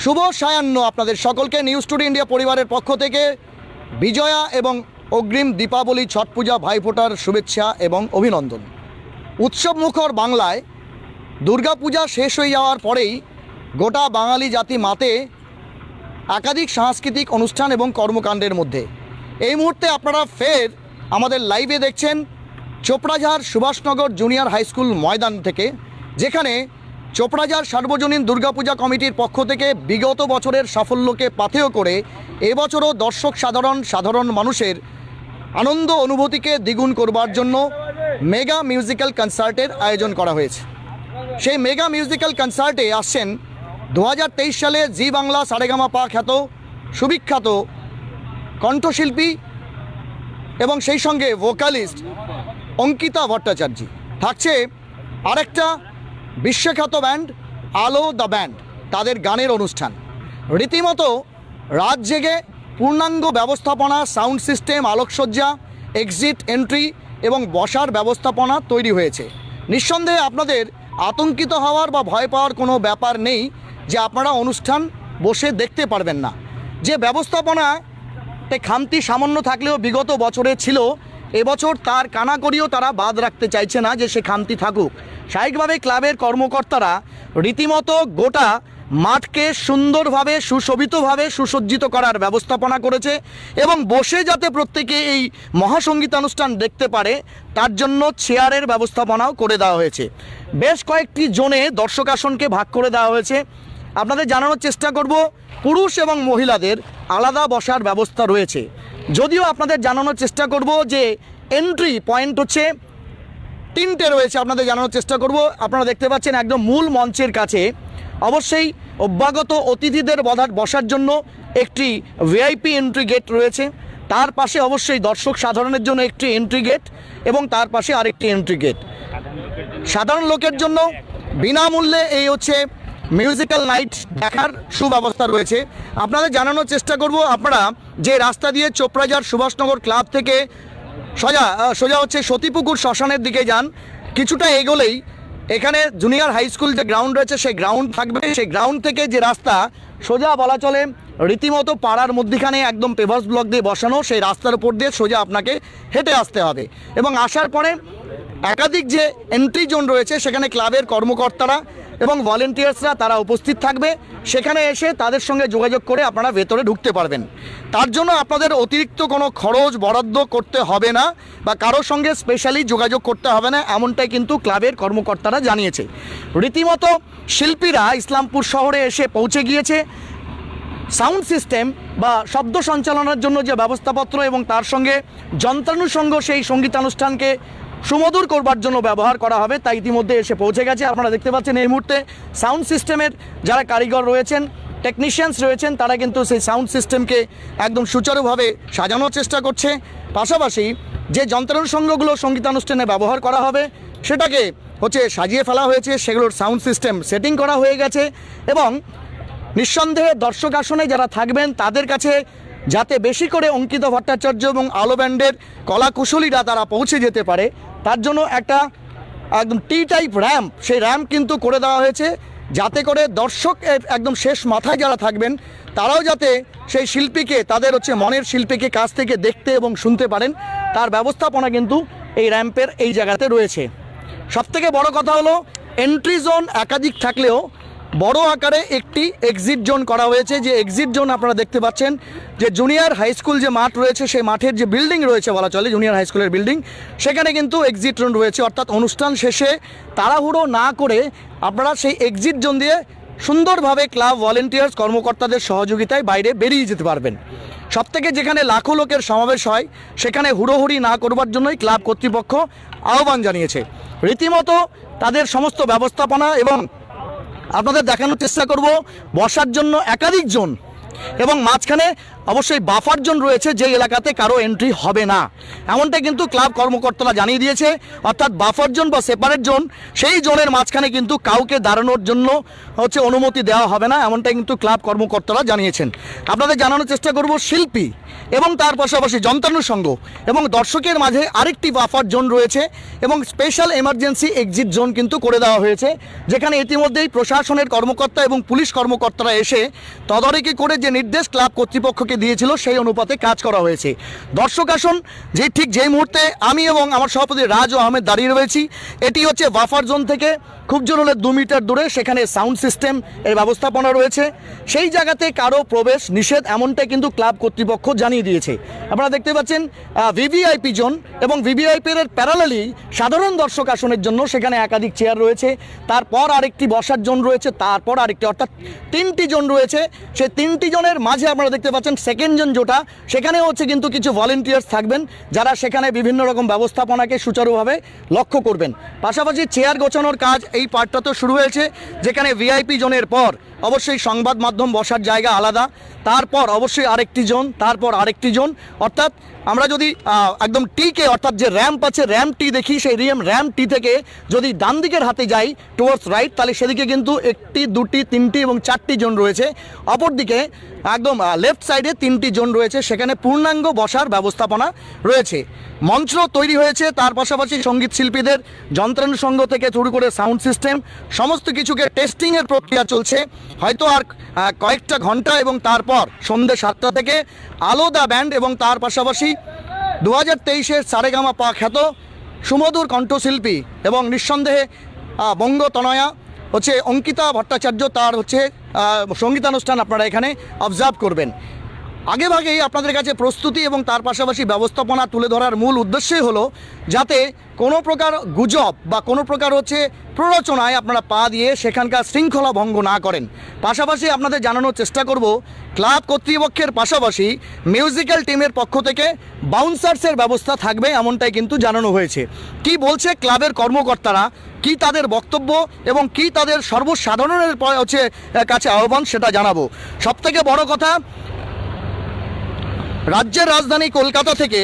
শুভ সায়াহ্ন আপনাদের সকলকে। News today India পরিবারের পক্ষ থেকে বিজয়া এবং অগ্রিম দীপাবলি, ছট পূজা, ভাইফোঁটার শুভেচ্ছা এবং অভিনন্দন। উৎসব মুখর বাংলায় দুর্গাপূজা শেষ হয়ে যাওয়ার পরেই গোটা বাঙালি জাতি মাতে একাধিক সাংস্কৃতিক অনুষ্ঠান এবং কর্মকাণ্ডের মধ্যে। এই মুহূর্তে আপনারা ফের আমাদের লাইভে দেখছেন Choprajhar Subhashnagar junior high school ময়দান থেকে, যেখানে চোপড়াঝাড় সার্বজনীন দুর্গাপূজা কমিটির পক্ষ থেকে বিগত বছরের সাফল্যকে পাথেয় করে এবছরও দর্শক সাধারণ মানুষের আনন্দ অনুভূতিকে দ্বিগুণ করবার জন্য মেগা মিউজিক্যাল কনসার্টের আয়োজন করা হয়েছে। সেই মেগা মিউজিক্যাল কনসার্টে আসছেন 2023 সালে জি বাংলা সারেগামাপা খ্যাত সুবিখ্যাত কণ্ঠশিল্পী এবং সেই সঙ্গে ভোকালিস্ট অঙ্কিতা ভট্টাচার্য। থাকছে আরেকটা বিশ্বখ্যাত ব্যান্ড আলো দ্য ব্যান্ড, তাদের গানের অনুষ্ঠান। রীতিমতো রাত জেগে পূর্ণাঙ্গ ব্যবস্থাপনা, সাউন্ড সিস্টেম, আলোকসজ্জা, এক্সিট, এন্ট্রি এবং বসার ব্যবস্থাপনা তৈরি হয়েছে। নিঃসন্দেহে আপনাদের আতঙ্কিত হওয়ার বা ভয় পাওয়ার কোনো ব্যাপার নেই যে আপনারা অনুষ্ঠান বসে দেখতে পারবেন না। যে ব্যবস্থাপনাতে খামতি সামান্য থাকলেও বিগত বছরে ছিল, এবছর তার কানাকড়িও তারা বাদ রাখতে চাইছে না যে সে খামতি থাকুক। স্বাভাবিকভাবে ক্লাবের কর্মকর্তারা রীতিমতো গোটা মাঠকে সুন্দরভাবে সুশোভিতভাবে সুসজ্জিত করার ব্যবস্থাপনা করেছে এবং বসে যাতে প্রত্যেকে এই মহাসঙ্গীতানুষ্ঠান দেখতে পারে তার জন্য চেয়ারের ব্যবস্থাপনাও করে দেওয়া হয়েছে। বেশ কয়েকটি জোনে দর্শক আসনকে ভাগ করে দেওয়া হয়েছে। আপনাদের জানানোর চেষ্টা করব পুরুষ এবং মহিলাদের আলাদা বসার ব্যবস্থা রয়েছে। যদিও আপনাদের জানানোর চেষ্টা করব যে এন্ট্রি পয়েন্ট হচ্ছে 3টে রয়েছে। আপনাদের জানানোর চেষ্টা করব। আপনারা দেখতে পাচ্ছেন একদম মূল মঞ্চের কাছে অবশ্যই অভ্যাগত অতিথিদের বসার জন্য একটি ভিআইপি এন্ট্রি গেট রয়েছে। তার পাশে অবশ্যই দর্শক সাধারণের জন্য একটি এন্ট্রি গেট এবং তার পাশে আরেকটি এন্ট্রি গেট। সাধারণ লোকের জন্য বিনামূল্যে এই হচ্ছে মিউজিক্যাল নাইট দেখার সুব্যবস্থা রয়েছে। আপনাদের জানানোর চেষ্টা করব, আপনারা যে রাস্তা দিয়ে চোপড়াঝাড় সুভাষনগর ক্লাব থেকে সোজা হচ্ছে সতীপুকুর শ্মশানের দিকে যান, কিছুটা এগোলেই এখানে জুনিয়র হাই স্কুল যে গ্রাউন্ড রয়েছে সেই গ্রাউন্ড থাকবে। সেই গ্রাউন্ড থেকে যে রাস্তা সোজা বলা চলে রীতিমতো পাড়ার মধ্যিখানে একদম পেভার্স ব্লক দিয়ে বসানো, সেই রাস্তার উপর দিয়ে সোজা আপনাকে হেঁটে আসতে হবে এবং আসার পরে একাধিক যে এন্ট্রি জোন রয়েছে সেখানে ক্লাবের কর্মকর্তারা এবং ভলেন্টিয়ার্সরা তারা উপস্থিত থাকবে। সেখানে এসে তাদের সঙ্গে যোগাযোগ করে আপনারা ভেতরে ঢুকতে পারবেন। তার জন্য আপনাদের অতিরিক্ত কোনো খরচ বরাদ্দ করতে হবে না বা কারোর সঙ্গে স্পেশালি যোগাযোগ করতে হবে না, এমনটাই কিন্তু ক্লাবের কর্মকর্তারা জানিয়েছে। রীতিমতো শিল্পীরা ইসলামপুর শহরে এসে পৌঁছে গিয়েছে। সাউন্ড সিস্টেম বা শব্দ সঞ্চালনের জন্য যে ব্যবস্থাপত্র এবং তার সঙ্গে যন্ত্রানুষঙ্গ সেই সঙ্গীতানুষ্ঠানকে সুমধুর করবার জন্য ব্যবহার করা হবে তা ইতিমধ্যে এসে পৌঁছে গেছে। আপনারা দেখতে পাচ্ছেন এই মুহূর্তে সাউন্ড সিস্টেমের যারা কারিগর রয়েছেন, টেকনিশিয়ানস রয়েছেন, তারা কিন্তু সেই সাউন্ড সিস্টেমকে একদম সুচারুভাবে সাজানোর চেষ্টা করছে। পাশাপাশি যে যন্ত্রানুষঙ্গগুলো সঙ্গীতানুষ্ঠানে ব্যবহার করা হবে সেটাকে সাজিয়ে ফেলা হয়েছে, সেগুলোর সাউন্ড সিস্টেম সেটিং করা হয়ে গেছে এবং নিঃসন্দেহে দর্শক আসনে যারা থাকবেন তাদের কাছে যাতে বেশি করে অঙ্কিত ভট্টাচার্য এবং আলো ব্যান্ডের কলাকুশলীরা তারা পৌঁছে যেতে পারে তার জন্য একটা একদম টি টাইপ র্যাম্প, সেই র্যাম্প কিন্তু করে দেওয়া হয়েছে যাতে করে দর্শক একদম শেষ মাথায় যারা থাকবেন তারাও যাতে সেই শিল্পীকে, তাদের মনের শিল্পীকে কাছ থেকে দেখতে এবং শুনতে পারেন, তার ব্যবস্থাপনা কিন্তু এই র্যাম্পের এই জায়গাতে রয়েছে। সবথেকে বড় কথা হলো এন্ট্রি জোন একাধিক থাকলেও বড় আকারে একটি এক্সিট জোন করা হয়েছে। যে এক্সিট জোন আপনারা দেখতে পাচ্ছেন যে জুনিয়র হাই স্কুল যে মাঠ রয়েছে সেই মাঠের যে বিল্ডিং রয়েছে বলা চলে জুনিয়র হাই স্কুলের বিল্ডিং, সেখানে কিন্তু এক্সিট জোন রয়েছে। অর্থাৎ অনুষ্ঠান শেষে তাড়াহুড়ো না করে আপনারা সেই এক্সিট জোন দিয়ে সুন্দরভাবে ক্লাব ভলেন্টিয়ার্স কর্মকর্তাদের সহযোগিতায় বাইরে বেরিয়ে যেতে পারবেন। সবথেকে যেখানে লাখো লোকের সমাবেশ হয় সেখানে হুড়োহুড়ি না করবার জন্যই ক্লাব কর্তৃপক্ষ আহ্বান জানিয়েছে। রীতিমতো তাদের সমস্ত ব্যবস্থাপনা এবং আপনাদের দেখানোর চেষ্টা করব বসার জন্য একাধিক জোন এবং মাঝখানে অবশ্যই বাফার জোন রয়েছে, যে এলাকাতে কারো এন্ট্রি হবে না, এমনটাই কিন্তু ক্লাব কর্মকর্তারা জানিয়ে দিয়েছে। অর্থাৎ বাফার জোন বা সেপারেট জোন, সেই জোনের মাঝখানে কিন্তু কাউকে দাঁড়ানোর জন্য অনুমতি দেওয়া হবে না, এমনটাই কিন্তু ক্লাব কর্মকর্তারা জানিয়েছেন। আপনাদের জানানোর চেষ্টা করব, শিল্পী এবং তার পাশাপাশি যন্ত্রাংশ সংঘ এবং দর্শকের মাঝে আরেকটি বাফার জোন রয়েছে এবং স্পেশাল এমার্জেন্সি এক্সিট জোন কিন্তু করে দেওয়া হয়েছে, যেখানে ইতিমধ্যেই প্রশাসনের কর্মকর্তা এবং পুলিশ কর্মকর্তারা এসে তদারকি করে যে নির্দেশ ক্লাব কর্তৃপক্ষকে দিয়েছিল সেই অনুপাতে কাজ করা হয়েছে। দর্শক আসন যে ঠিক যেই মুহূর্তে আমি এবং আমার সভাপতি রাজ ও আহমেদ দাঁড়িয়ে রয়েছি, এটি হচ্ছে বাফার জোন থেকে খুব জোর হলে 2 মিটার দূরে, সেখানে সাউন্ড সিস্টেম এর ব্যবস্থাপনা রয়েছে, সেই জায়গাতে কারো প্রবেশ নিষেধ, এমনটাই কিন্তু ক্লাব কর্তৃপক্ষ জানিয়ে দিয়েছে। আপনারা দেখতে পাচ্ছেন ভিভিআইপি জোন এবং ভিভিআইপি এর প্যারালালি সাধারণ দর্শক আসনের জন্য সেখানে একাধিক চেয়ার রয়েছে, তারপর আরেকটি বসার জোন রয়েছে, তারপর আরেকটি, অর্থাৎ 3টি জোন রয়েছে। সেই 3টি জোনের মাঝে আপনারা দেখতে পাচ্ছেন সেকেন্ড জোন যেটা, সেখানে কিন্তু কিছু ভলেন্টিয়ার্স থাকবেন যারা সেখানে বিভিন্ন রকম ব্যবস্থাপনাকে সুচারুভাবে লক্ষ্য করবেন। পাশাপাশি চেয়ার গোছানোর কাজ এই পার্টটা তো শুরু হয়েছে, যেখানে ভিআইপি জোনের পর অবশ্যই সংবাদ মাধ্যম বসার জায়গা আলাদা, তারপর অবশ্যই আরেকটি জোন, তারপর আরেকটি জোন। অর্থাৎ আমরা যদি একদম টিকে, অর্থাৎ যে র্যাম্প আছে র্যাম্প টি দেখি, সেই র্যাম্প টি থেকে যদি ডান দিকের হাতে যাই টুয়ার্ডস রাইট, তাহলে সেদিকে কিন্তু 1টি 2টি 3টি এবং 4টি জোন রয়েছে। অপরদিকে একদম লেফট সাইডে 3টি জোন রয়েছে, সেখানে পূর্ণাঙ্গ বসার ব্যবস্থাপনা রয়েছে। মঞ্চ তৈরি হয়েছে, তার পাশাপাশি সঙ্গীত শিল্পীদের যন্ত্রাংশ সংঘ থেকে শুরু করে সাউন্ড সিস্টেম সমস্ত কিছুকে টেস্টিংয়ের প্রক্রিয়া চলছে। হয়তো আর কয়েকটা ঘন্টা এবং তারপর সন্ধ্যে 7টা থেকে আলাদা ব্যান্ড এবং তার পাশাপাশি 2023-এর সারেগামা পা খ্যাত সুমধুর কণ্ঠশিল্পী এবং নিঃসন্দেহে বঙ্গতনয়া অঙ্কিতা ভট্টাচার্য, তার সঙ্গীতানুষ্ঠান আপনারা এখানে অবজার্ভ করবেন। আগেভাগেই আপনাদের কাছে প্রস্তুতি এবং তার পাশাপাশি ব্যবস্থাপনা তুলে ধরার মূল উদ্দেশ্যই হলো যাতে কোনো প্রকার গুজব বা কোনো প্রকার প্ররোচনায় আপনারা পা দিয়ে সেখানকার শৃঙ্খলা ভঙ্গ না করেন। পাশাপাশি আপনাদের জানানোর চেষ্টা করব, ক্লাব কর্তৃপক্ষের পাশাপাশি মিউজিক্যাল টিমের পক্ষ থেকে বাউন্সার্সের ব্যবস্থা থাকবে, এমনটাই কিন্তু জানানো হয়েছে। কি বলছে ক্লাবের কর্মকর্তারা, কি তাদের বক্তব্য এবং কি তাদের সর্বসাধারণের কাছে আহ্বান, সেটা জানাবো। সবথেকে বড় কথা, রাজ্যের রাজধানী কলকাতা থেকে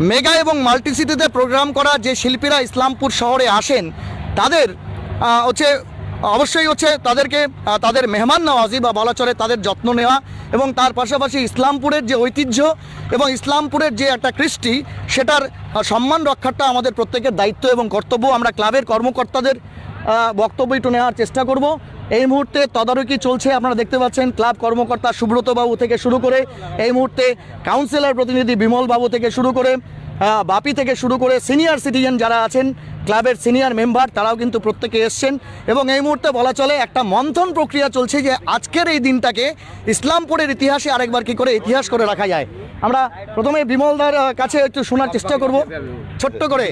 মেগা এবং মাল্টিসিটিতে প্রোগ্রাম করা যে শিল্পীরা ইসলামপুর শহরে আসেন, তাদের অবশ্যই তাদেরকে তাদের মেহমান নওয়াজি বা বলা চলে তাদের যত্ন নেওয়া এবং তার পাশাপাশি ইসলামপুরের যে ঐতিহ্য এবং ইসলামপুরের যে একটা কৃষ্টি, সেটার সম্মান রক্ষাটা আমাদের প্রত্যেকের দায়িত্ব এবং কর্তব্য। আমরা ক্লাবের কর্মকর্তাদের বক্তব্য একটু নেওয়ার চেষ্টা করব। এই মুহূর্তে তদারকি চলছে, আপনারা দেখতে পাচ্ছেন ক্লাব কর্মকর্তা সুব্রত বাবু থেকে শুরু করে এই মুহূর্তে কাউন্সিলর প্রতিনিধি বিমল বাবু থেকে শুরু করে বাপি থেকে শুরু করে সিনিয়র সিটিজেন যারা আছেন, ক্লাবের সিনিয়র মেম্বার, তারাও কিন্তু প্রত্যেকে এসছেন এবং এই মুহূর্তে বলা চলে একটা মন্থন প্রক্রিয়া চলছে যে আজকের এই দিনটাকে ইসলামপুরের ইতিহাসে আরেকবার কি করে ইতিহাস করে রাখা যায়। আমরা প্রথমে বিমলদার কাছে একটু শোনার চেষ্টা করব ছোট্ট করে।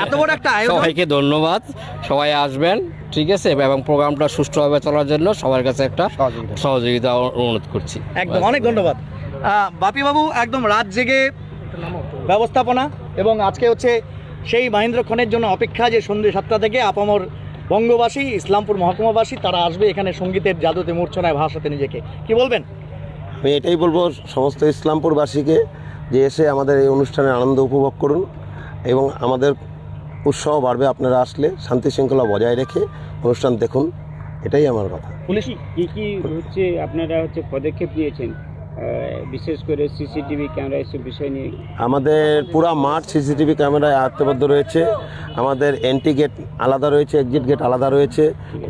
এত বড় একটা আয়োজন, সবাইকে ধন্যবাদ, সবাই আসবেন, ঠিক আছে, এবং প্রোগ্রামটা সুষ্ঠুভাবে চলার জন্য সবার কাছে একটা সহযোগিতা অনুরোধ করছি। একদম অনেক ধন্যবাদ বাপি বাবু। একদম রাত জেগে ব্যবস্থাপনা এবং আজকে সেই মহেন্দ্রক্ষণের জন্য অপেক্ষা যে সন্ধ্যে 7টা থেকে আপামর বঙ্গবাসী, ইসলামপুর মহকুমাবাসী তারা আসবে এখানে সঙ্গীতের জাদুতে মূর্ছনায় ভাসাতে নিজেকে। কি বলবেন? আমি এটাই বলবো সমস্ত ইসলামপুরবাসীকে যে এসে আমাদের এই অনুষ্ঠানের আনন্দ উপভোগ করুন এবং আমাদের উৎসাহ বাড়বে আপনারা আসলে শান্তি শৃঙ্খলা বজায় রেখে অনুষ্ঠান দেখুন, এটাই আমার কথা। পুলিশ কি আপনারা পদক্ষেপ নিয়েছেন, বিশেষ করে সিসিটিভি ক্যামেরা এসব বিষয় নিয়ে? আমাদের পুরা মাঠ সিসিটিভি ক্যামেরায় আয়ত্তবদ্ধ রয়েছে, আমাদের এন্ট্রি গেট আলাদা রয়েছে, এক্সিট গেট আলাদা রয়েছে,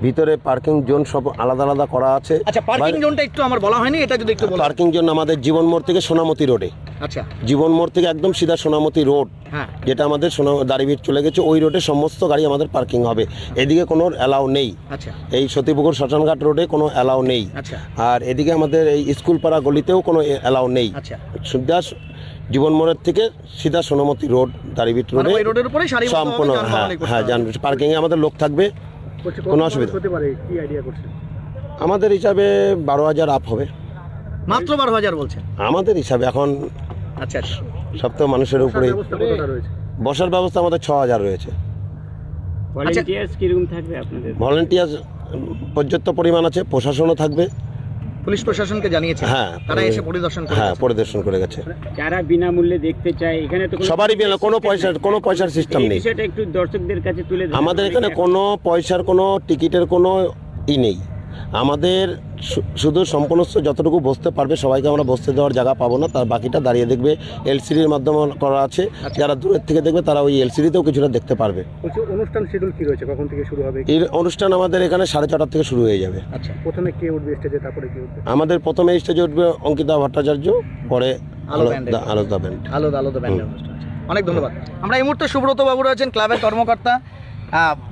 ভিতরে পার্কিং জোন সব আলাদা আলাদা করা আছে। আচ্ছা, পার্কিং জোনটা একটু আমার বলা হয়নি, এটা যদি একটু বলেন। পার্কিং জোন আমাদের জীবন মোড় থেকে সোনামতি রোডে, আচ্ছা, জীবন মোড় থেকে একদম সিধা সোনামতি রোড, যেটা আমাদের দাড়িভিট চলে গেছে, ওই রোডে সমস্ত গাড়ি আমাদের পার্কিং হবে। এদিকে কোনো অ্যালাউ নেই। আচ্ছা, এই সতীপুকুর শ্মশানঘাট রোডে কোনো অ্যালাউ নেই। আচ্ছা, আর এদিকে আমাদের এই স্কুলপাড়া গলিতেও কোনো অ্যালাউ নেই। আচ্ছা, সিধা জীবন মোড়ের থেকে সিধা সোনামতি রোড, দাড়িভিট রোডে সম্পূর্ণ হ্যাঁ পার্কিং এ আমাদের লোক থাকবে, কোনো অসুবিধা আমাদের হিসাবে 12,000 আপ হবে। মাত্র 12,000 বলছেন আমাদের হিসাবে এখন। আচ্ছা, সপ্তাহ মানুষের উপরে বসার ব্যবস্থা আমাদের 6,000 রয়েছে। ভলান্টিয়ার্স কিরকম থাকবে আপনাদের? ভলান্টিয়ার্স পর্যাপ্ত পরিমাণ আছে, প্রশাসনও থাকবে, পুলিশ প্রশাসনকে জানিয়েছে? হ্যাঁ, তারা এসে পরিদর্শন করে হ্যাঁ গেছে? পরিদর্শন করে গেছে। যারা বিনামূল্যে দেখতে চায় এখানে তো সবারই কোনো পয়সার সিস্টেম এই নেই বিষয়টা একটু দর্শকদের কাছে তুলে ধরুন। আমাদের এখানে, কোনো পয়সার কোনো টিকিটের কোনো নেই আমাদের। শুধু সম্পূর্ণ যতটুকু বসতে পারবে সবাইকে আমরা বসতে দেওয়ার জায়গা পাবো না, তার বাকিটা দাঁড়িয়ে দেখবে। এলসিডির মাধ্যমে করা আছে, যারা দূরের থেকে দেখবে তারা ওই এলসিডিতেও কিছুটা দেখতে পারবে। অনুষ্ঠান শিডিউল কি রয়েছে, কখন থেকে শুরু হবে? এই অনুষ্ঠান আমাদের এখানে 6:30 থেকে শুরু হয়ে যাবে। আচ্ছা, প্রথমে কে উঠবে স্টেজে, তারপরে কি উঠবে? আমাদের প্রথমে স্টেজে উঠবে অঙ্কিতা ভট্টাচার্য, পরে আলো ব্যান্ড। আলাদা ব্যান্ড। আলাদা ব্যান্ডের অনুষ্ঠান আছে। অনেক ধন্যবাদ। আমরা এই মুহূর্তে সুব্রত বাবু রয়েছেন, ক্লাবের কর্মকর্তা।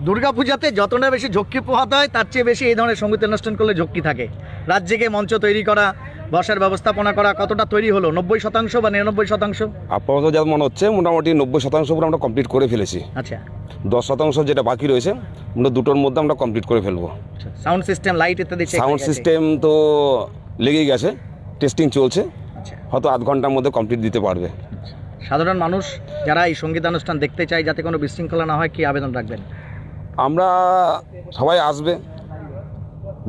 দুর্গাপূজাতে যতটা বেশি ঝক্কি পোহাতে হয় তার চেয়ে বেশি এই ধরনের সঙ্গীত অনুষ্ঠান করলে ঝক্কি থাকে। রাত জেগে মঞ্চ তৈরি করা, বসার ব্যবস্থাপনা করা, কতটা তৈরি হলো? 90% বা 99%? আপাতত যা মনে হচ্ছে মোটামুটি 90% উপরে আমরা কমপ্লিট করে ফেলেছি। আচ্ছা, 10% যেটা বাকি রয়েছে আমরা দুটোর মধ্যে আমরা কমপ্লিট করে ফেলবো। সাউন্ড সিস্টেম, লাইট ইত্যাদি check সাউন্ড হয়ে গেছে? সিস্টেম তো লেগেই গেছে, টেস্টিং চলছে, আচ্ছা, হয়তো আধ ঘন্টার মধ্যে কমপ্লিট দিতে পারবে। সাধারণ মানুষ যারা এই সঙ্গীতানুষ্ঠান দেখতে চায় যাতে কোনো বিশৃঙ্খলা না হয়, কি আবেদন রাখবেন? আমরা সবাই আসবে,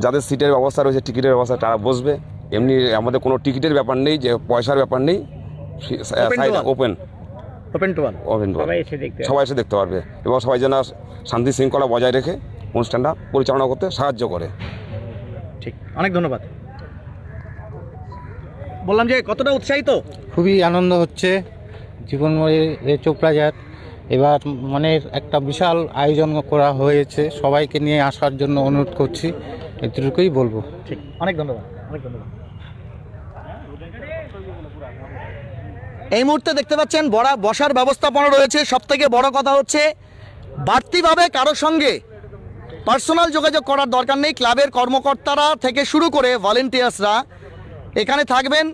যাদের সিটের ব্যবস্থা রয়েছে, টিকিটের ব্যবস্থা, তারা বসবে। এমনি আমাদের কোনো টিকিটের ব্যাপার নেই, যে পয়সার ব্যাপার নেই, ওপেন টু অল। সবাই এসে দেখতে সবাই এসে দেখতে পারবে এবং সবাই যেন শান্তি শৃঙ্খলা বজায় রেখে অনুষ্ঠানটা পরিচালনা করতে সাহায্য করে। ঠিক, অনেক ধন্যবাদ। বললাম যে কতটা উৎসাহিত? খুবই আনন্দ হচ্ছে। জীবনময়ী চোপড়াজার এবার মনের একটা বিশাল আয়োজন করা হয়েছে, সবাইকে নিয়ে আসার জন্য অনুরোধ করছি, এতটুকুই বলবো। ঠিক, অনেক ধন্যবাদ, অনেক ধন্যবাদ। এই মুহূর্তে দেখতে পাচ্ছেন বসার ব্যবস্থাপনা রয়েছে। সব থেকে বড় কথা হচ্ছে বাড়তিভাবে কারোর সঙ্গে পার্সোনাল যোগাযোগ করার দরকার নেই। ক্লাবের কর্মকর্তারা থেকে শুরু করে ভলেন্টিয়ার্সরা এখানে থাকবেন।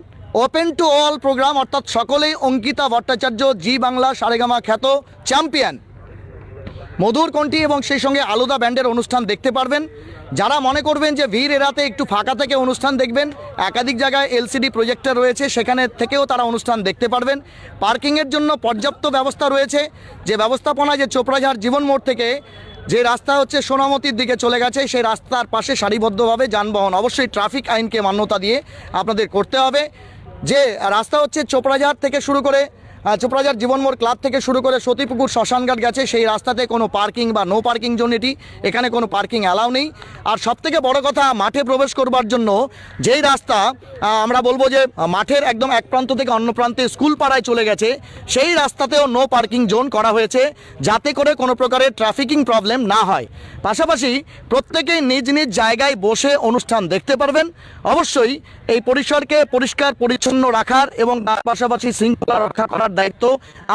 ওপেন টু অল প্রোগ্রাম, অর্থাৎ সকলেই অঙ্কিতা ভট্টাচার্য, জি বাংলা সারেগামা খ্যাত চ্যাম্পিয়ন মধুর কণ্ঠী এবং সেই সঙ্গে আলাদা ব্যান্ডের অনুষ্ঠান দেখতে পারবেন। যারা মনে করবেন যে ভিড় এড়াতে একটু ফাঁকা থেকে অনুষ্ঠান দেখবেন, একাধিক জায়গায় এলসিডি প্রজেক্টর রয়েছে, সেখানে থেকেও তারা অনুষ্ঠান দেখতে পারবেন। পার্কিংয়ের জন্য পর্যাপ্ত ব্যবস্থা রয়েছে। যে ব্যবস্থাপনা যে চোপড়াঝাড় জীবন মোড় থেকে যে রাস্তা হচ্ছে সোনামতির দিকে চলে গেছে, সেই রাস্তার পাশে সারিবদ্ধভাবে যানবাহন, অবশ্যই ট্রাফিক আইনকে মান্যতা দিয়ে আপনাদের করতে হবে। যে রাস্তা হচ্ছে চোপড়াঝাড় থেকে শুরু করে চোপড়াঝাড় জীবনমোড় ক্লাব থেকে শুরু করে সতীপুকুর শ্মশানঘাট গেছে, সেই রাস্তাতে কোনো পার্কিং বা নো পার্কিং জোন, এখানে কোনো পার্কিং অ্যালাউ নেই। আর সবথেকে বড় কথা, মাঠে প্রবেশ করবার জন্য যেই রাস্তা আমরা বলবো যে মাঠের একদম এক প্রান্ত থেকে অন্য প্রান্তে স্কুল পাড়ায় চলে গেছে, সেই রাস্তাতেও নো পার্কিং জোন করা হয়েছে, যাতে করে কোনো প্রকারের ট্রাফিকিং প্রবলেম না হয়। পাশাপাশি প্রত্যেকেই নিজ নিজ জায়গায় বসে অনুষ্ঠান দেখতে পারবেন। অবশ্যই এই পরিসরকে পরিষ্কার পরিচ্ছন্ন রাখার এবং তার পাশাপাশি শৃঙ্খলা রক্ষা করার দায়িত্ব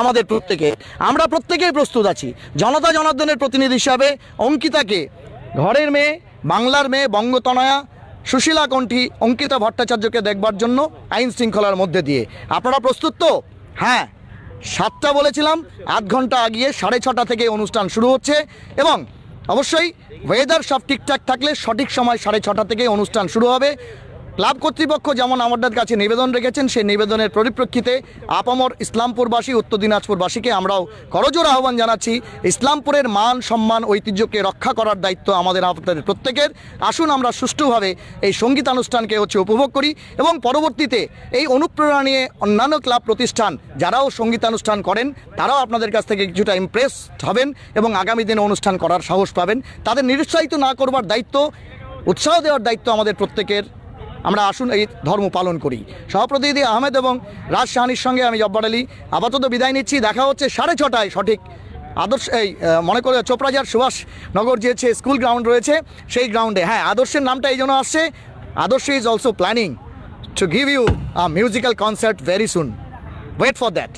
আমাদের প্রত্যেকে। আমরা প্রত্যেকেই প্রস্তুত আছি জনতা জনার্দনের প্রতিনিধি হিসাবে অঙ্কিতাকে, ঘরের মেয়ে, বাংলার মেয়ে, বঙ্গতনয়া, সুশীলা কণ্ঠী অঙ্কিতা ভট্টাচার্যকে দেখবার জন্য আইন শৃঙ্খলার মধ্যে দিয়ে। আপনারা প্রস্তুত তো? হ্যাঁ, 7টা বলেছিলাম, আধ ঘন্টা আগিয়ে 6:30 থেকে অনুষ্ঠান শুরু হচ্ছে এবং অবশ্যই ওয়েদার সব ঠিকঠাক থাকলে সঠিক সময় 6:30 থেকে অনুষ্ঠান শুরু হবে। ক্লাব কর্তৃপক্ষ যেমন আমাদের কাছে নিবেদন রেখেছেন, সেই নিবেদনের পরিপ্রেক্ষিতে আপামর ইসলামপুরবাসী, উত্তর দিনাজপুরবাসীকে আমরাও করজোড়ে আহ্বান জানাচ্ছি, ইসলামপুরের মান সম্মান ঐতিহ্যকে রক্ষা করার দায়িত্ব আমাদের আপনাদের প্রত্যেকের। আসুন আমরা সুষ্ঠুভাবে এই সঙ্গীতানুষ্ঠানকে উপভোগ করি এবং পরবর্তীতে এই অনুপ্রেরণা নিয়ে অন্যান্য ক্লাব প্রতিষ্ঠান যারাও সঙ্গীতানুষ্ঠান করেন তারাও আপনাদের কাছ থেকে কিছুটা ইমপ্রেসড হবেন এবং আগামী দিনে অনুষ্ঠান করার সাহস পাবেন। তাদের নিরুৎসাহিত না করবার দায়িত্ব, উৎসাহ দেওয়ার দায়িত্ব আমাদের প্রত্যেকের। আমরা আসুন এই ধর্ম পালন করি। সহপ্রতিনিধি আহমেদ এবং রাজ শাহানির সঙ্গে আমি জব্বার আলী আপাতত বিদায় নিচ্ছি। দেখা হচ্ছে 6:30 সঠিক আদর্শ এই মনে করে চোপড়াঝাড় সুভাষনগর যে স্কুল গ্রাউন্ড রয়েছে সেই গ্রাউন্ডে। হ্যাঁ, আদর্শের নামটা এই জন্য আসছে, Adarsha is also planning to give you a musical concert very soon. Wait for that.